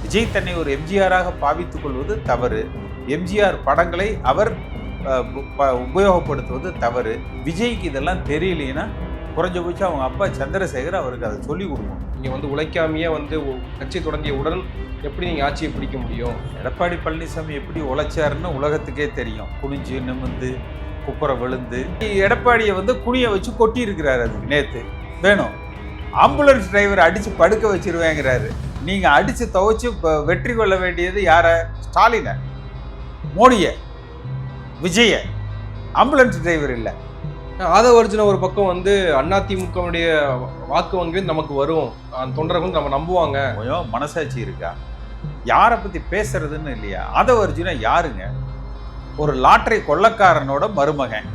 விஜய் தன்னை ஒரு எம்ஜிஆராக பாவித்துக் கொள்வது தவறு. எம்ஜிஆர் படங்களை அவர் உபயோகப்படுத்துவது தவறு. விஜய்க்கு இதெல்லாம் தெரியலைன்னா குறைஞ்சபட்சம் அவங்க அப்பா சந்திரசேகர் அவருக்கு அதை சொல்லி கொடுக்கணும். நீங்கள் வந்து உழைக்காமையே வந்து கட்சி தொடங்கிய உடன் எப்படி நீங்கள் ஆட்சியை பிடிக்க முடியும்? எடப்பாடி பழனிசாமி எப்படி உழைச்சாருன்னு உலகத்துக்கே தெரியும். குனிஞ்சு நிமிந்து குப்புற விழுந்து எடப்பாடியை வந்து குனிய வச்சு கொட்டி இருக்கிறாரு. அதுக்கு நேற்று வேணும் ஆம்புலன்ஸ் டிரைவர் அடித்து படுக்க வச்சிருவேங்கிறாரு. நீங்கள் அடித்து துவைச்சு வெற்றி கொள்ள வேண்டியது யாரை? ஸ்டாலினை, மோடியை, விஜய. ஆம்புலன்ஸ் டிரைவர் இல்லை. ஆதவ அர்ஜுன ஒரு பக்கம் வந்து அதிமுகவுடைய வாக்கு வங்கி நமக்கு வரும், தொண்டர்கள் நம்ம நம்புவாங்க. மனசாட்சி இருக்கா? யாரை பற்றி பேசுறதுன்னு இல்லையா? ஆதவ அர்ஜுனா யாருங்க? ஒரு லாட்டரி கொள்ளக்காரனோட மருமகன்.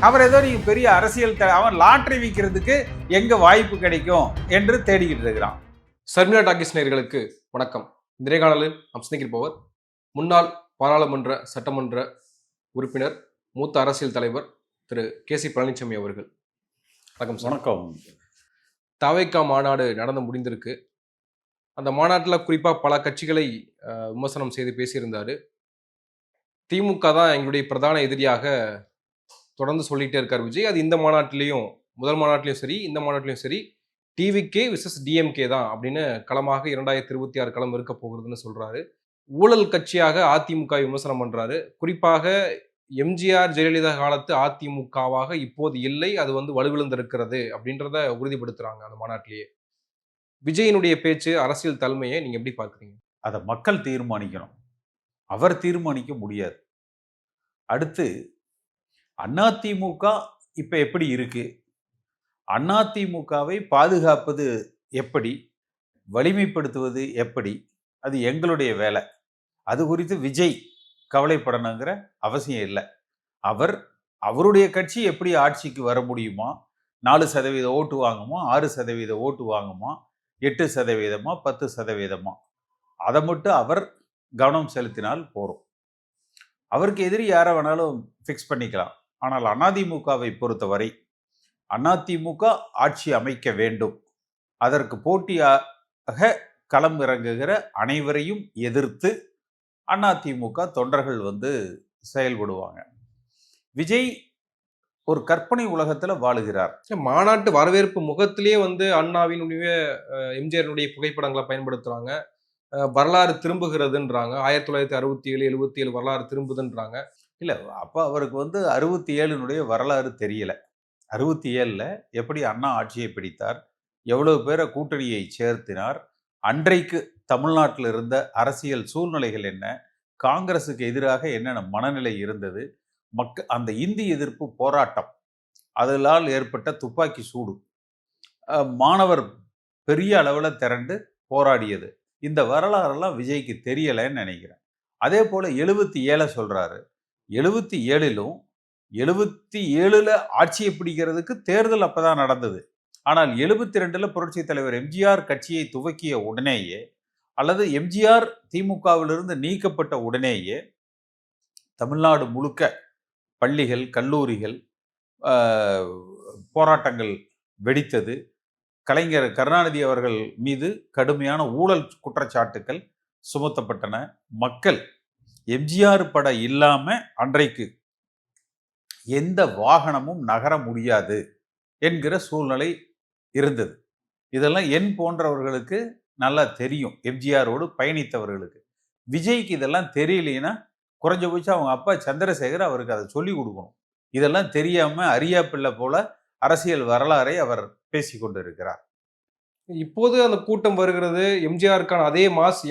அவர் ஏதோ நீங்கள் பெரிய அரசியல் அவன் லாட்டரி விற்கிறதுக்கு எங்கே வாய்ப்பு கிடைக்கும் என்று தேடிக்கிட்டு இருக்கிறான். சர்மிளா டாக்கிஸ் நேயர்களுக்கு வணக்கம். இந்த நேர்காணலில் நாம் சிந்திக்கிருப்பவர் முன்னாள் பாராளுமன்ற சட்டமன்ற உறுப்பினர், மூத்த அரசியல் தலைவர் திரு கே.சி. பழனிசாமி அவர்கள். வணக்கம். வணக்கம். தவேகா மாநாடு நடந்து முடிந்திருக்கு. அந்த மாநாட்டில் குறிப்பாக பல கட்சிகளை விமர்சனம் செய்து பேசியிருந்தார். திமுக தான் எங்களுடைய பிரதான எதிரியாக தொடர்ந்து சொல்லிகிட்டே இருக்கார் விஜய். அது இந்த மாநாட்டிலையும், முதல் மாநாட்டிலையும் சரி, இந்த மாநாட்டிலையும் சரி, டிவிகே விசஸ் டிஎம்கே தான் அப்படின்னு களமாக 2026 களம் இருக்க போகிறதுன்னு சொல்றாரு. ஊழல் கட்சியாக அதிமுக விமர்சனம் பண்றாரு. குறிப்பாக எம்ஜிஆர் ஜெயலலிதா காலத்து அதிமுகவாக இப்போது இல்லை, அது வந்து வலுவிழந்திருக்கிறது அப்படின்றத உறுதிப்படுத்துறாங்க அந்த மாநாட்டிலேயே. விஜயினுடைய பேச்சு, அரசியல் தலைமையை நீங்க எப்படி பார்க்குறீங்க? அதை மக்கள் தீர்மானிக்கணும், அவர் தீர்மானிக்க முடியாது. அடுத்து அதிமுக இப்ப எப்படி இருக்கு, அதிமுகவை பாதுகாப்பது எப்படி, வலிமைப்படுத்துவது எப்படி, அது எங்களுடைய வேலை. அது குறித்து விஜய் கவலைப்படணுங்கிற அவசியம் இல்லை. அவருடைய கட்சி எப்படி ஆட்சிக்கு வர முடியுமா, 4% ஓட்டு வாங்குமா, 6% ஓட்டு வாங்குமா, 8%, 10%, அதை மட்டும் அவர் கவனம் செலுத்தினால் போறோம். அவருக்கு எதிரி யாரை வேணாலும் ஃபிக்ஸ் பண்ணிக்கலாம். ஆனால் அதிமுகவை பொறுத்தவரை அதிமுக ஆட்சி அமைக்க வேண்டும். அதற்கு போட்டியாக களம் இறங்குகிற அனைவரையும் எதிர்த்து அதிமுக தொண்டர்கள் வந்து செயல்படுவாங்க. விஜய் ஒரு கற்பனை உலகத்துல வாழுகிறார். மாநாட்டு வரவேற்பு முகத்திலேயே வந்து அண்ணாவினுடைய எம்ஜிஆருடைய புகைப்படங்களை பயன்படுத்துறாங்க. வரலாறு திரும்புகிறதுன்றாங்க. 1967, 77 வரலாறு திரும்புதுன்றாங்க. இல்லை, அப்போ அவருக்கு வந்து 67 வரலாறு தெரியல. 67 எப்படி அண்ணா ஆட்சியை பிடித்தார், எவ்வளவு பேரை கூட்டணியை சேர்த்தினார், அன்றைக்கு தமிழ்நாட்டில் இருந்த அரசியல் சூழ்நிலைகள் என்ன, காங்கிரஸுக்கு எதிராக என்னென்ன மனநிலை இருந்தது, அந்த இந்தி எதிர்ப்பு போராட்டம், அதனால் ஏற்பட்ட துப்பாக்கி சூடு, மாணவர் பெரிய அளவில் திரண்டு போராடியது, இந்த வரலாறெல்லாம் விஜய்க்கு தெரியலைன்னு நினைக்கிறேன். அதே போல 77 சொல்றாரு. 77லும் 77 ஆட்சியை பிடிக்கிறதுக்கு தேர்தல் அப்பதான் நடந்தது. ஆனால் 72 புரட்சி தலைவர் எம்ஜிஆர் கட்சியை துவக்கிய உடனேயே, அல்லது எம்ஜிஆர் திமுகவிலிருந்து நீக்கப்பட்ட உடனேயே தமிழ்நாடு முழுக்க பள்ளிகள், கல்லூரிகள் போராட்டங்கள் வெடித்தது. கலைஞர் கருணாநிதி அவர்கள் மீது கடுமையான ஊழல் குற்றச்சாட்டுகள் சுமத்தப்பட்டன. மக்கள் எம்ஜிஆர் படம் இல்லாம அன்றைக்கு எந்த வாகனமும் நகர முடியாது என்கிற சூழ்நிலை இருந்தது. இதெல்லாம் என் போன்றவர்களுக்கு நல்லா தெரியும், எம்ஜிஆரோடு பயணித்தவர்களுக்கு. விஜய்க்கு இதெல்லாம் தெரியலைன்னா குறைஞ்சபட்சம் அவங்க அப்பா சந்திரசேகர் அவருக்கு அதை சொல்லி கொடுக்கணும். இதெல்லாம் தெரியாம அரியா பிள்ளை போல அரசியல் வரலாறை அவர் பேசி கொண்டிருக்கிறார். இப்போது அந்த கூட்டம் வருகிறது, எம்ஜிஆருக்கான அதே மாஸ்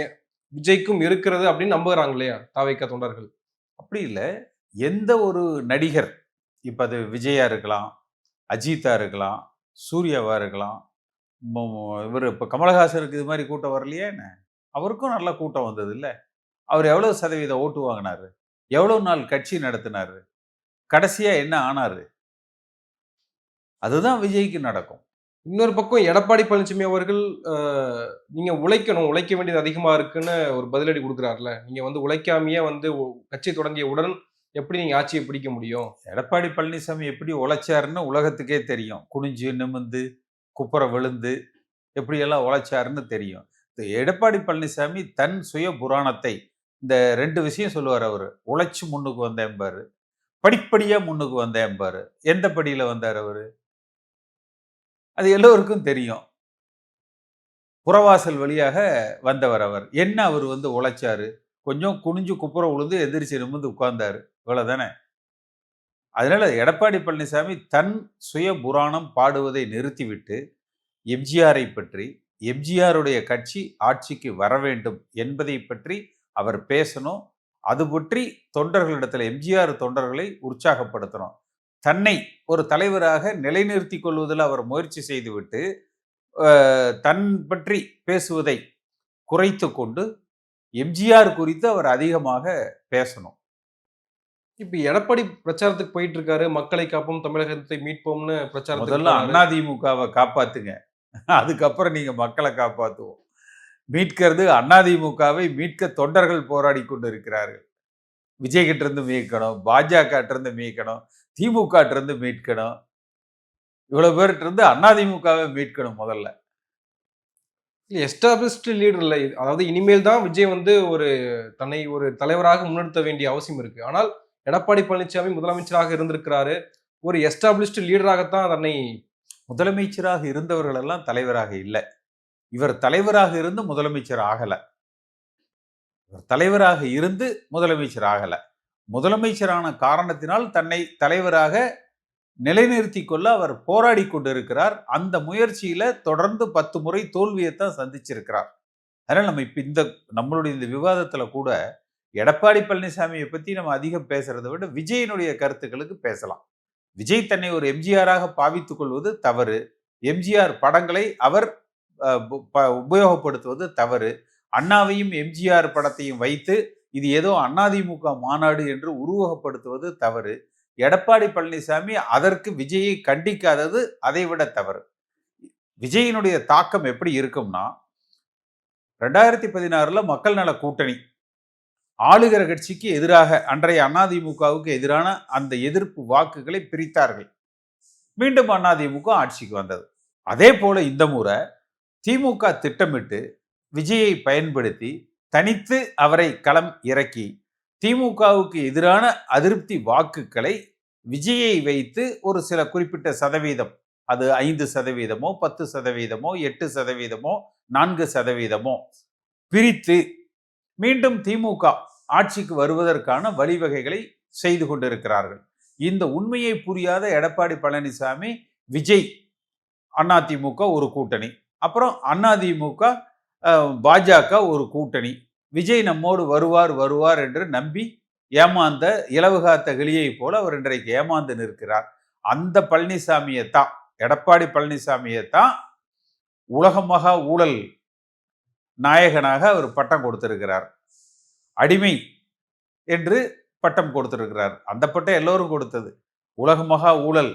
விஜய்க்கும் இருக்கிறது அப்படின்னு நம்புகிறாங்க இல்லையா தவேகா தொண்டர்கள்? அப்படி இல்லை. எந்த ஒரு நடிகர், இப்போ அது விஜயா இருக்கலாம், அஜித்தா இருக்கலாம், சூர்யாவா இருக்கலாம், இவர் இப்போ கமலஹாசனுக்கு இது மாதிரி கூட்டம் வரலையே என்ன? அவருக்கும் நல்ல கூட்டம் வந்தது இல்லை? அவர் எவ்வளவு சதவீத ஓட்டு வாங்கினாரு, எவ்வளவு நாள் கட்சி நடத்தினாரு, கடைசியா என்ன ஆனாரு? அதுதான் விஜய்க்கு நடக்கும். இன்னொரு பக்கம் எடப்பாடி பழனிசாமி அவர்கள் நீங்க உழைக்கணும், உழைக்க வேண்டியது அதிகமா இருக்குன்னு ஒரு பதிலடி கொடுக்குறாருல. நீங்க வந்து உழைக்காமையே வந்து கட்சி தொடங்கிய உடன் எப்படி நீங்க ஆட்சியை பிடிக்க முடியும்? எடப்பாடி பழனிசாமி எப்படி உழைச்சாருன்னு உலகத்துக்கே தெரியும். குனிஞ்சு நிமிந்து குப்புற விழுந்து எப்படியெல்லாம் உழைச்சாருன்னு தெரியும். எடப்பாடி பழனிசாமி தன் சுய புராணத்தை இந்த 2 விஷயம் சொல்லுவாரு அவரு. உழைச்சு முன்னுக்கு வந்தேன்பாரு. படிப்படியா முன்னுக்கு வந்தேன்பாரு. எந்த படியில வந்தாரு அவரு? அது எல்லோருக்கும் தெரியும். புறவாசல் வழியாக வந்தவர் அவர். என்ன அவரு உழைச்சாரு? கொஞ்சம் குனிஞ்சு குப்புற விழுந்து எந்திரிச்சு நிமிர்ந்து உட்கார்ந்தாரு. இவ்வளவுதானே. அதனால எடப்பாடி பழனிசாமி தன் சுய புராணம் பாடுவதை நிறுத்திவிட்டு, எம்ஜிஆரை பற்றி, எம்ஜிஆருடைய கட்சி ஆட்சிக்கு வர வேண்டும் என்பதை பற்றி அவர் பேசணும். அது பற்றி தொண்டர்களிடத்துல எம்ஜிஆர் தொண்டர்களை உற்சாகப்படுத்தணும். தன்னை ஒரு தலைவராக நிலைநிறுத்திக் கொள்வதில் அவர் முயற்சி செய்துவிட்டு, தன் பற்றி பேசுவதை குறைத்துக் கொண்டு, எம்ஜிஆர் குறித்து அவர் அதிகமாக பேசணும். இப்ப எடப்பாடி பிரச்சாரத்துக்கு போயிட்டு இருக்காரு. மக்களை காப்போம், தமிழகத்தை மீட்போம்னு பிரச்சாரத்துக்கு முதல்ல போறாரு. அதிமுகவை காப்பாத்துங்க. அதுக்கப்புறம் நீங்க மக்களை காப்பாத்துவோம். மீட்கிறது அதிமுகவை மீட்க தொண்டர்கள் போராடி கொண்டிருக்கிறார்கள். விஜய் கிட்ட இருந்து மீட்கணும், பாஜக இருந்து மீட்கணும், திமுக இருந்து மீட்கணும். இவ்வளவு பேர்ட்ட இருந்து அதிமுகவை மீட்கணும் முதல்ல. எஸ்டாபிளிஷ்டு லீடர் இல்ல. அதாவது இனிமேல் தான் விஜய் ஒரு தன்னை ஒரு தலைவராக முன்னெடுத்த வேண்டிய அவசியம் இருக்கு. ஆனால் எடப்பாடி பழனிசாமி முதலமைச்சராக இருந்திருக்கிறாரு. ஒரு எஸ்டாபிளிஷ்டு லீடராகத்தான் தன்னை முதலமைச்சராக இருந்தவர்கள் எல்லாம் தலைவராக இல்ல. இவர் தலைவராக இருந்து முதலமைச்சர் ஆகல. இவர் தலைவராக இருந்து முதலமைச்சர் ஆகல. முதலமைச்சரான காரணத்தினால் தன்னை தலைவராக நிலைநிறுத்திக் கொள்ள அவர் போராடி கொண்டிருக்கிறார். அந்த முயற்சியில தொடர்ந்து 10 முறை தோல்வியைத்தான் சந்திச்சிருக்கிறார். அதனால நம்ம இப்ப நம்மளுடைய இந்த விவாதத்துல கூட எடப்பாடி பழனிசாமியை பத்தி நம்ம அதிகம் பேசுறதை விட விஜயினுடைய கருத்துக்களுக்கு பேசலாம். விஜய் தன்னை ஒரு எம்ஜிஆராக பாவித்துக் கொள்வது தவறு. எம்ஜிஆர் படங்களை அவர் உபயோகப்படுத்துவது தவறு. அண்ணாவையும் எம்ஜிஆர் படத்தையும் வைத்து இது ஏதோ அதிமுக மாநாடு என்று உருவகப்படுத்துவது தவறு. எடப்பாடி பழனிசாமி அதற்கு விஜயை கண்டிக்காதது அதைவிட தவறு. விஜயினுடைய தாக்கம் எப்படி இருக்கும்னா, 2016 மக்கள் நல கூட்டணி ஆளுகிற கட்சிக்கு எதிராக அன்றைய அதிமுகவுக்கு எதிரான அந்த எதிர்ப்பு வாக்குகளை பிரித்தார்கள். மீண்டும் அதிமுக ஆட்சிக்கு வந்தது. அதே போல இந்த முறை திமுக திட்டமிட்டு விஜயை பயன்படுத்தி தனித்து அவரை களம் இறக்கி திமுகவுக்கு எதிரான அதிருப்தி வாக்குகளை விஜயை வைத்து ஒரு சில குறிப்பிட்ட சதவீதம், அது 5%, 10%, 8%, 4% பிரித்து மீண்டும் திமுக ஆட்சிக்கு வருவதற்கான வழிவகைகளை செய்து கொண்டிருக்கிறார்கள். இந்த உண்மையை புரியாத எடப்பாடி பழனிசாமி, விஜய் அதிமுக ஒரு கூட்டணி, அப்புறம் அதிமுக பாஜக ஒரு கூட்டணி, விஜய் நம்மோடு வருவார் என்று நம்பி ஏமாந்த இலவுகாத்த கிளியை போல அவர் இன்றைக்கு ஏமாந்து நிற்கிறார். அந்த பழனிசாமியைத்தான், எடப்பாடி பழனிசாமியைத்தான் உலகமகா ஊழல் நாயகனாக அவர் பட்டம் கொடுத்திருக்கிறார். அடிமை என்று பட்டம் கொடுத்திருக்கிறார். அந்த பட்டம் எல்லோரும் கொடுத்தது. உலகமகா ஊழல்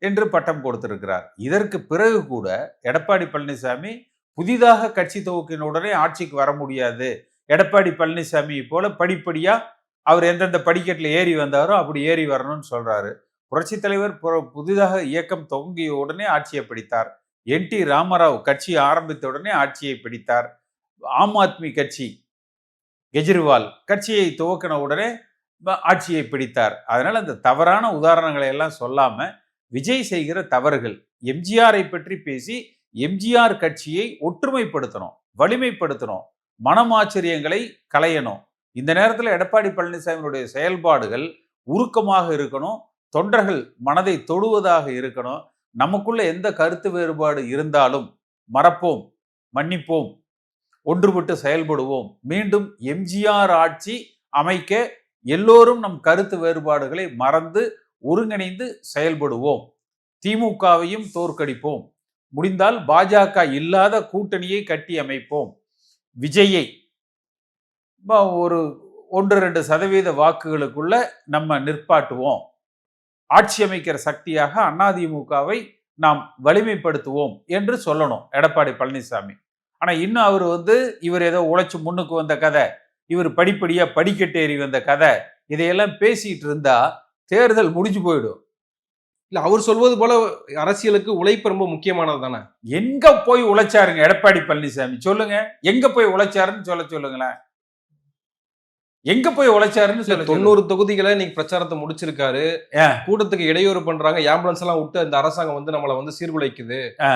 என்று பட்டம் கொடுத்திருக்கிறார். இதற்கு பிறகு கூட எடப்பாடி பழனிசாமி புதிதாக கட்சி துவக்கின உடனே ஆட்சிக்கு வர முடியாது. எடப்பாடி பழனிசாமி போல படிப்படியா அவர் எந்தெந்த படிக்கட்டில் ஏறி வந்தாரோ அப்படி ஏறி வரணும்னு சொல்றாரு. புரட்சி தலைவர் புதிதாக இயக்கம் துவங்கிய உடனே ஆட்சியை பிடித்தார். NT ராமராவ் கட்சி ஆரம்பித்த உடனே ஆட்சியை பிடித்தார். ஆம் ஆத்மி கட்சி கெஜ்ரிவால் கட்சியை துவக்கின உடனே ஆட்சியை பிடித்தார். அதனால அந்த தவறான உதாரணங்களை எல்லாம் சொல்லாம விஜய் செய்கிற தவறுகள், எம்ஜிஆரை பற்றி பேசி எம்ஜிஆர் கட்சியை ஒற்றுமைப்படுத்தணும், வலிமைப்படுத்தணும், மனமாச்சரியங்களை களையணும். இந்த நேரத்தில் எடப்பாடி பழனிசாமியுடைய செயல்பாடுகள் உருக்கமாக இருக்கணும், தொண்டர்கள் மனதை தொடுவதாக இருக்கணும். நமக்குள்ள எந்த கருத்து வேறுபாடு இருந்தாலும் மறப்போம், மன்னிப்போம், ஒன்றுபட்டு செயல்படுவோம். மீண்டும் எம்ஜிஆர் ஆட்சி அமைக்க எல்லோரும் நம் கருத்து வேறுபாடுகளை மறந்து ஒருங்கிணைந்து செயல்படுவோம். திமுகவையும் தோற்கடிப்போம். முடிந்தால் பாஜக இல்லாத கூட்டணியை கட்டி அமைப்போம். விஜயை ஒரு 1-2% வாக்குகளுக்குள்ள நம்ம நிற்பாட்டுவோம். ஆட்சி அமைக்கிற சக்தியாக அதிமுகவை நாம் வலிமைப்படுத்துவோம் என்று சொல்லணும் எடப்பாடி பழனிசாமி. ஆனா இன்னும் அவர் இவர் ஏதோ உழைச்சு முன்னுக்கு வந்த கதை, இவர் படிப்படியா படிக்கட்டேறி வந்த கதை, இதையெல்லாம் பேசிட்டு இருந்தா தேர்தல் முடிஞ்சு போயிடும். இல்ல அவர் சொல்வது போல அரசியலுக்கு உழைப்பு ரொம்ப முக்கியமானது தானே. எங்க போய் உழைச்சாருங்க எடப்பாடி பழனிசாமி? சொல்லுங்க. எங்க போய் உழைச்சாருன்னு சொல்லுங்களேன். எங்க போய் உழைச்சாருன்னு இல்ல சொல்லுங்க. 90 தொகுதிகள இன்னைக்கு பிரச்சாரத்த முடிச்சிருக்காரு. ஏன்? கூட்டத்துக்கு இடையூறு பண்றாங்க. ஆம்புலன்ஸ் எல்லாம் விட்டு அந்த அரசாங்கம் வந்து நம்மள வந்து சீர்குலைக்குது. ஆ,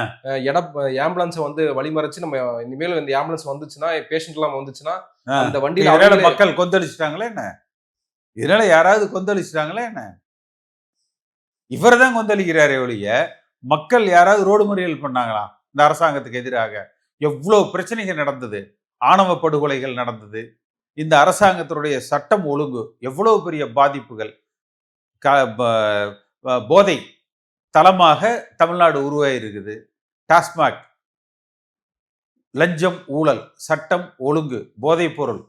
ஆம்புலன்ஸ வந்து வழிமறிச்சு நம்ம இனிமேல் இந்த ஆம்புலன்ஸ் வந்துச்சுன்னா, பேஷண்ட் எல்லாம் வந்துச்சுன்னா, ஆ. அந்த இப்ப வண்டியில இதனால அவங்களே மக்கள் கொந்தளிச்சுட்டாங்களா என்ன? இதனால யாராவது கொந்தளிச்சுட்டாங்களா என்ன? இவர்தான் கொந்தளிக்கிறாரே ஒழிய, மக்கள் யாராவது ரோடு மறியல் பண்ணாங்களா? இந்த அரசாங்கத்துக்கு எதிராக. எவ்ளோ பிரச்சனைகள் நடந்தது. ஆணவ படுகொலைகள் நடந்தது. இந்த அரசாங்கத்தினுடைய சட்டம் ஒழுங்கு எவ்வளவு பெரிய பாதிப்புகள். க ப போதை தளமாக தமிழ்நாடு உருவாகியிருக்குது. டாஸ்மாக், லஞ்சம், ஊழல், சட்டம் ஒழுங்கு, போதைப் பொருள்,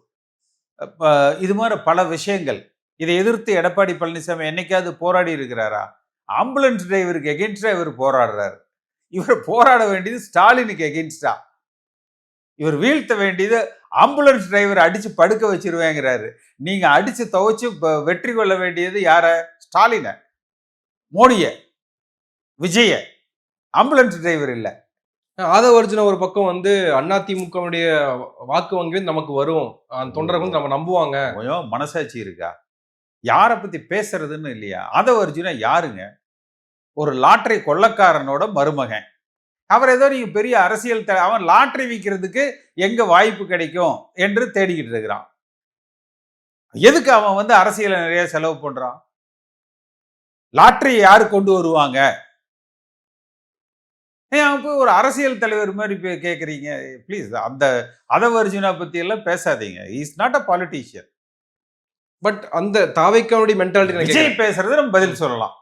இது மாதிரி பல விஷயங்கள். இதை எதிர்த்து எடப்பாடி பழனிசாமி என்னைக்காவது போராடி இருக்கிறாரா? ஆம்புலன்ஸ் டிரைவருக்கு எகென்ஸ்டா இவர் போராடுறாரு. இவர் போராட வேண்டியது ஸ்டாலினுக்கு எகென்ஸ்டா. இவர் வீழ்த்த வேண்டியது ஆம்புலன்ஸ் டிரைவர் அடிச்சு படுக்க வச்சிருவேங்கிறாரு. நீங்க அடிச்சு துவைச்சு வெற்றி கொள்ள வேண்டியது யார? ஸ்டாலின, மோடிய, விஜய. ஆம்புலன்ஸ் டிரைவர் இல்ல. ஆதவ அர்ஜுனா ஒரு பக்கம் வந்து அதிமுகவுடைய வாக்கு வங்கி நமக்கு வரும். அந்த தொண்டர்கள் வந்து நம்ம நம்புவாங்க. கொஞ்சம் மனசாட்சி இருக்கா? யார பத்தி பேசுறதுன்னு இல்லையா? ஆதவ அர்ஜுனா யாருங்க? ஒரு லாட்டரி கொள்ளக்காரனோட மருமகன். அவர் ஏதோ நீங்க பெரிய அரசியல் அவன் லாட்டரி விற்கிறதுக்கு எங்க வாய்ப்பு கிடைக்கும் என்று தேடிக்கிட்டு இருக்கிறான். எதுக்கு அவன் வந்து அரசியல நிறைய செலவு பண்றான்? லாட்டரி யாரு கொண்டு வருவாங்க? அவன் போய் ஒரு அரசியல் தலைவர் மாதிரி கேட்குறீங்க. ப்ளீஸ் அந்த ஆதவ அர்ஜுனா பத்தி எல்லாம் பேசாதீங்க. He is not a politician. But அந்த தாவேக்காவுடைய மென்டாலிட்டி நான் விஜய் கேட்கிறேன். பேசுறது நம்ம பதில் சொல்லலாம்.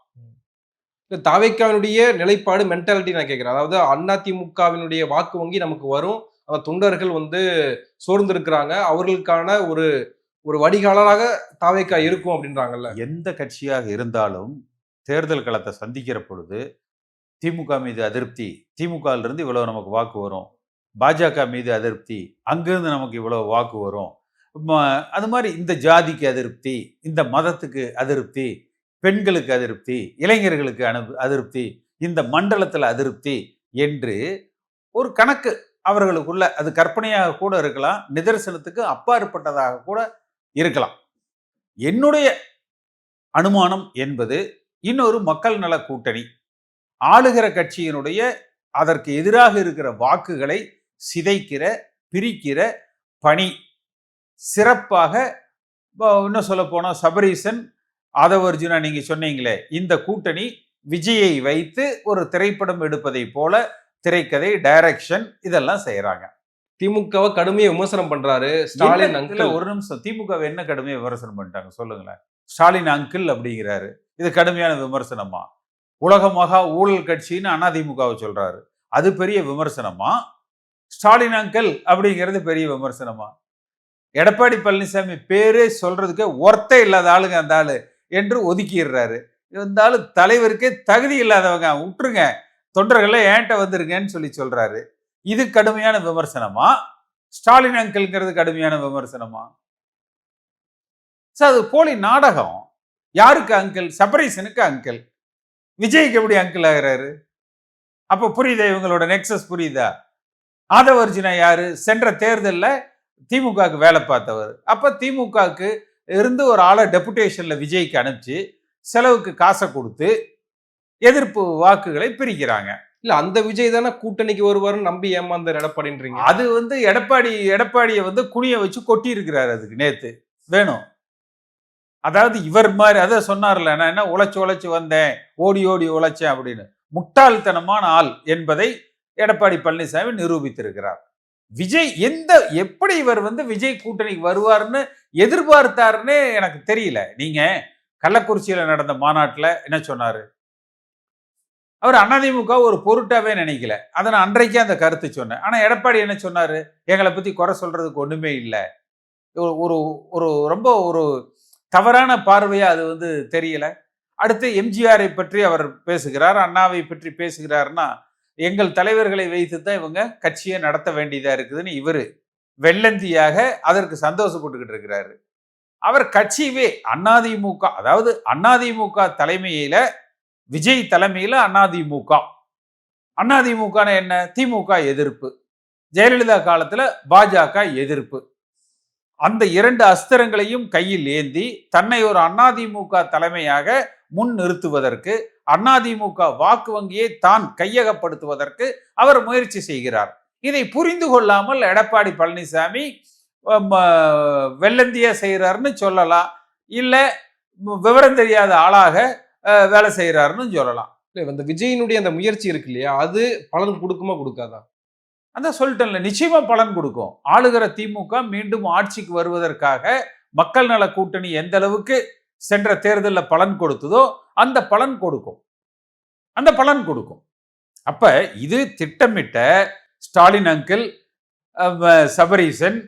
தாவேக்காவினுடைய நிலைப்பாடு மென்டாலிட்டி நான் கேட்கிறேன். அதாவது அதிமுகவினுடைய வாக்கு வங்கி நமக்கு வரும். அந்த தொண்டர்கள் வந்து சோர்ந்து இருக்கிறாங்க. அவர்களுக்கான ஒரு ஒரு வடிகாலாக தாவேக்கா இருக்கும் அப்படின்றாங்கல்ல. எந்த கட்சியாக இருந்தாலும் தேர்தல் களத்தை சந்திக்கிற பொழுது திமுக மீது அதிருப்தி, திமுகவிலிருந்து இவ்வளவு நமக்கு வாக்கு வரும். பாஜக மீது அதிருப்தி, அங்கிருந்து நமக்கு இவ்வளவு வாக்கு வரும். அது மாதிரி இந்த ஜாதிக்கு அதிருப்தி, இந்த மதத்துக்கு அதிருப்தி, பெண்களுக்கு அதிருப்தி, இளைஞர்களுக்கு அதிருப்தி, இந்த மண்டலத்தில் அதிருப்தி என்று ஒரு கணக்கு அவர்களுக்குள்ள, அது கற்பனையாக கூட இருக்கலாம், நிதர்சனத்துக்கு அப்பாற்பட்டதாக கூட இருக்கலாம். என்னுடைய அனுமானம் என்பது இன்னொரு மக்கள் நல கூட்டணி ஆளுகிற கட்சியினுடைய அதற்கு எதிராக இருக்கிற வாக்குகளை சிதைக்கிற, பிரிக்கிற பணி சிறப்பாக, இன்னும் சொல்ல போனா சபரீசன், ஆதவ அர்ஜுனா நீங்க சொன்னீங்களே, இந்த கூட்டணி விஜயை வைத்து ஒரு திரைப்படம் எடுப்பதை போல திரைக்கதை, டைரக்ஷன் இதெல்லாம் செய்யறாங்க. திமுகவை கடுமையா விமர்சனம் பண்றாரு ஸ்டாலின் அங்கிள். ஒரு நிமிஷம், திமுக என்ன கடுமையா விமர்சனம் பண்ணிட்டாங்க சொல்லுங்களேன். ஸ்டாலின் அங்கிள் அப்படிங்கிறாரு, இது கடுமையான விமர்சனமா? உலக மகா ஊழல் கட்சின்னு அதிமுகவை சொல்றாரு, அது பெரிய விமர்சனமா? ஸ்டாலின் அங்கிள் அப்படிங்கிறது பெரிய விமர்சனமா? எடப்பாடி பழனிசாமி பேரே சொல்றதுக்கு ஒர்த்தே இல்லாத ஆளுங்க அந்த ஆளு என்று ஒதுக்கிடுறாரு. இருந்தாலும் தலைவருக்கே தகுதி இல்லாதவங்க, விட்டுருங்க, தொண்டர்கள் ஏன்ட்ட வந்துருங்கன்னு சொல்றாரு. இது கடுமையான விமர்சனமா? ஸ்டாலின் அங்கிள்ங்கிறது கடுமையான விமர்சனமா? அது போலி நாடகம். யாருக்கு அங்கிள்? சபரீசனுக்கு அங்கிள். விஜய்க்கு எப்படி அங்கிள் ஆகிறாரு? அப்ப புரியுதா இவங்களோட நெக்ஸஸ்? புரியுதா? ஆதவ அர்ஜுனா யாரு? சென்ற தேர்தலில் திமுகவுக்கு வேலை பார்த்தவர். அப்ப திமுகவுக்கு இருந்து ஒரு ஆளை டெபுடேஷன்ல விஜய்க்கு அனுப்பிச்சு செலவுக்கு காசை கொடுத்து எதிர்ப்பு வாக்குகளை பிரிக்கிறாங்க. இல்ல அந்த விஜய் தானே கூட்டணிக்கு வருவாருன்னு நம்பி ஏமாந்த எடப்பாடின்றீங்க. அது வந்து எடப்பாடியை வந்து குனிய வச்சு கொட்டி இருக்கிறாரு. அதுக்கு நேத்து வேணும். அதாவது இவர் மாதிரி அதை சொன்னார்ல, நான் என்ன உழைச்சு வந்தேன், ஓடி ஓடி உழைச்சேன் அப்படின்னு. முட்டாள்தனமான ஆள் என்பதை எடப்பாடி பழனிசாமி நிரூபித்திருக்கிறார். விஜய் எப்படி இவர் வந்து விஜய் கூட்டணிக்கு வருவார்னு எதிர்பார்த்தாருன்னு எனக்கு தெரியல. நீங்க கள்ளக்குறிச்சியில நடந்த மாநாட்டில் என்ன சொன்னாரு? அவர் அதிமுக ஒரு பொருட்டாவே நினைக்கல. அதை நான் அன்றைக்கே அந்த கருத்து சொன்னேன். ஆனா எடப்பாடி என்ன சொன்னாரு? எங்களை பத்தி குறை சொல்றதுக்கு ஒண்ணுமே இல்லை. ஒரு ஒரு ரொம்ப ஒரு தவறான பார்வையா அது வந்து தெரியல. அடுத்து எம்ஜிஆரை பற்றி அவர் பேசுகிறார், அண்ணாவை பற்றி பேசுகிறார்னா, எங்கள் தலைவர்களை வைத்து தான் இவங்க கட்சியை நடத்த வேண்டியதா இருக்குதுன்னு இவரு வெள்ளந்தியாக அதற்கு சந்தோஷப்பட்டுக்கிட்டு இருக்கிறாரு. அவர் கட்சியவே அதிமுக, அதாவது அதிமுக தலைமையில விஜய் தலைமையில் அதிமுக. அதிமுக என்ன? திமுக எதிர்ப்பு. ஜெயலலிதா காலத்துல பாஜக எதிர்ப்பு. அந்த 2 அஸ்திரங்களையும் கையில் ஏந்தி தன்னை ஒரு அதிமுக தலைமையாக முன் நிறுத்துவதற்கு, அதிமுக வாக்கு வங்கியை தான் கையகப்படுத்துவதற்கு அவர் முயற்சி செய்கிறார். இதை புரிந்து கொள்ளாமல் எடப்பாடி பழனிசாமி வெள்ளந்தியா செய்யறாருன்னு சொல்லலாம், இல்ல விவரம் தெரியாத ஆளாக வேலை செய்யறாருன்னு சொல்லலாம். அந்த விஜயினுடைய அந்த முயற்சி இருக்கு இல்லையா, அது பலன் கொடுக்குமா கொடுக்காதா? அதான் சொல்லிட்டேன்ல, நிச்சயமா பலன் கொடுக்கும். ஆளுகிற திமுக மீண்டும் ஆட்சிக்கு வருவதற்காக மக்கள் நல கூட்டணி எந்த அளவுக்கு சென்ற தேர்தலில் பலன் கொடுத்ததோ அந்த பலன் கொடுக்கும். அந்த பலன் கொடுக்கும். அப்ப இது திட்டமிட்ட ஸ்டாலின் அங்கிள், சபரீசன்,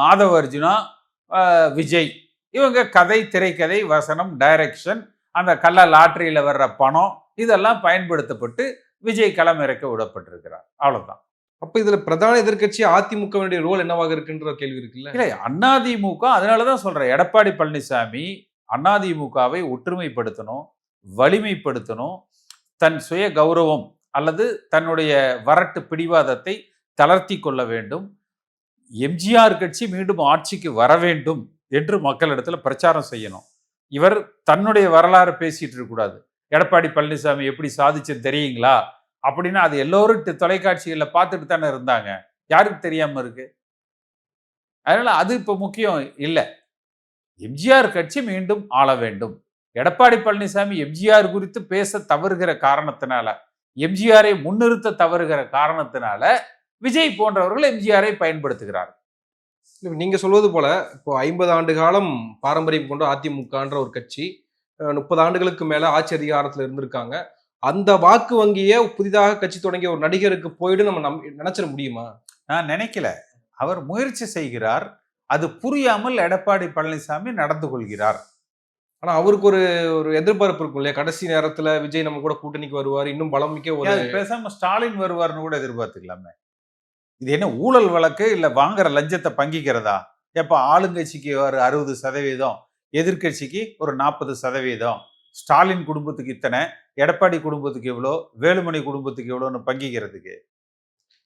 ஆதவ அர்ஜுனா, விஜய், இவங்க கதை, திரைக்கதை, வசனம், டைரக்ஷன், அந்த கள்ள லாட்டரியில வர்ற பணம் இதெல்லாம் பயன்படுத்தப்பட்டு விஜய் களம் இறக்க விடப்பட்டிருக்கிறார். அவ்வளவுதான். அப்ப இதுல பிரதான எதிர்க்கட்சி அதிமுகவுடைய ரோல் என்னவாக இருக்குன்ற கேள்வி இருக்குல்ல. இல்ல, அதிமுக, அதனாலதான் சொல்றேன், எடப்பாடி பழனிசாமி அதிமுகவை ஒற்றுமைப்படுத்தணும், வலிமைப்படுத்தணும், தன் சுய கௌரவம் அல்லது தன்னுடைய வரட்டு பிடிவாதத்தை தளர்த்தி கொள்ள வேண்டும், எம்ஜிஆர் கட்சி மீண்டும் ஆட்சிக்கு வர வேண்டும் என்று மக்களிடத்துல பிரச்சாரம் செய்யணும். இவர் தன்னுடைய வரலாறு பேசிட்டு இருக்க கூடாது. எடப்பாடி பழனிசாமி எப்படி சாதிச்சு தெரியுங்களா அப்படின்னா அது எல்லோரும் தொலைக்காட்சிகளில் பார்த்துட்டு தானே இருந்தாங்க. யாருக்கு தெரியாம இருக்கு? அதனால அது இப்ப முக்கியம் இல்லை. எம்ஜிஆர் கட்சி மீண்டும் ஆள வேண்டும். எடப்பாடி பழனிசாமி எம்ஜிஆர் குறித்து பேச தவறுகிற காரணத்தினால, எம்ஜிஆரை முன்னிறுத்த தவறுகிற காரணத்தினால விஜய் போன்றவர்கள் எம்ஜிஆரை பயன்படுத்துகிறார். நீங்க சொல்வது போல இப்போ 50 ஆண்டு காலம் பாரம்பரியம் கொண்ட அதிமுகன்ற ஒரு கட்சி 30 ஆண்டுகளுக்கு மேல ஆட்சி அதிகாரத்துல இருந்திருக்காங்க. அந்த வாக்கு வங்கியை புதிதாக கட்சி தொடங்கிய ஒரு நடிகருக்கு போயிடு நம்ம நினைச்சிட முடியுமா? நான் நினைக்கல. அவர் முயற்சி செய்கிறார். அது புரியாமல் எடப்பாடி பழனிசாமி நடந்து கொள்கிறார். ஆனா அவருக்கு ஒரு எதிர்பார்ப்பு இருக்கும் இல்லையா, கடைசி நேரத்துல விஜய் நம்ம கூட கூட்டணிக்கு வருவார், இன்னும் பலமிக்க ஒரு பேசாம ஸ்டாலின் வருவார்னு கூட எதிர்பார்த்துக்கலாமே. இது என்ன ஊழல் வழக்கு, இல்ல வாங்குற லஞ்சத்தை பங்கிக்கிறதா? எப்ப ஆளுங்கட்சிக்கு ஒரு 60%, எதிர்கட்சிக்கு ஒரு 40%, ஸ்டாலின் குடும்பத்துக்கு இத்தனை, எடப்பாடி குடும்பத்துக்கு எவ்வளோ, வேலுமணி குடும்பத்துக்கு எவ்வளோன்னு பங்கிக்கிறதுக்கு.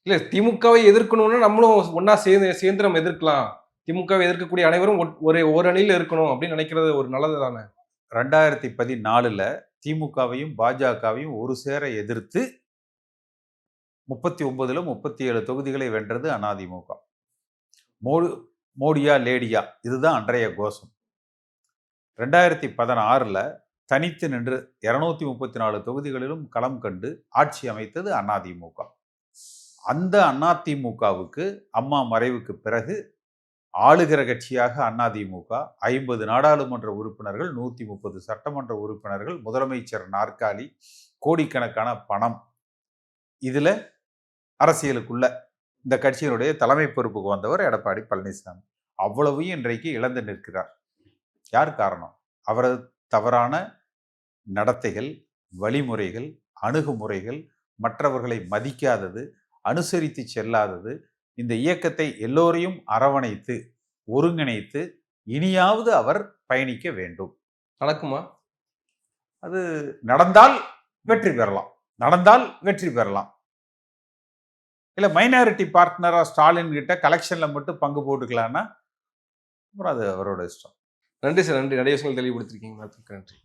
இல்ல, திமுகவை எதிர்க்கணும்னா நம்மளும் ஒன்னா சேர்ந்து நம்ம எதிர்க்கலாம். திமுகவை எதிர்க்கக்கூடிய அனைவரும் ஒரு அணியில் இருக்கணும் அப்படின்னு நினைக்கிறது ஒரு நல்லது தானே. 2014 திமுகவையும் பாஜகவையும் ஒரு சேர எதிர்த்து 39 37 தொகுதிகளை வென்றது அதிமுக. மோடியா லேடியா இதுதான் அன்றைய கோஷம். 2016 தனித்து நின்று 234 தொகுதிகளிலும் களம் கண்டு ஆட்சி அமைத்தது அதிமுக. அந்த அதிமுகவுக்கு அம்மா மறைவுக்கு பிறகு ஆளுகிற கட்சியாக அதிமுக 50 நாடாளுமன்ற உறுப்பினர்கள், 130 சட்டமன்ற உறுப்பினர்கள், முதலமைச்சர் நாற்காலி, கோடிக்கணக்கான பணம். இதுல அரசியலுக்குள்ள இந்த கட்சியினுடைய தலைமை பொறுப்புக்கு வந்தவர் எடப்பாடி பழனிசாமி. அவ்வளவையும் இன்றைக்கு இழந்து நிற்கிறார். யார் காரணம்? அவரது தவறான நடத்தைகள், வழிமுறைகள், அணுகுமுறைகள், மற்றவர்களை மதிக்காதது, அனுசரித்து செல்லாதது. இந்த இயக்கத்தை எல்லோரையும் அரவணைத்து ஒருங்கிணைத்து இனியாவது அவர் பயணிக்க வேண்டும். நடக்குமா? அது நடந்தால் வெற்றி பெறலாம், நடந்தால் வெற்றி பெறலாம். இல்ல மைனாரிட்டி பார்ட்னரா ஸ்டாலின் கிட்ட கலெக்ஷன்ல மட்டும் பங்கு போட்டுக்கலாம்னா அப்புறம் அது அவரோட இஷ்டம். நன்றி சார், நன்றி. நிறைய விஷயங்கள் தெளிவுபடுத்திருக்கீங்க. நன்றி.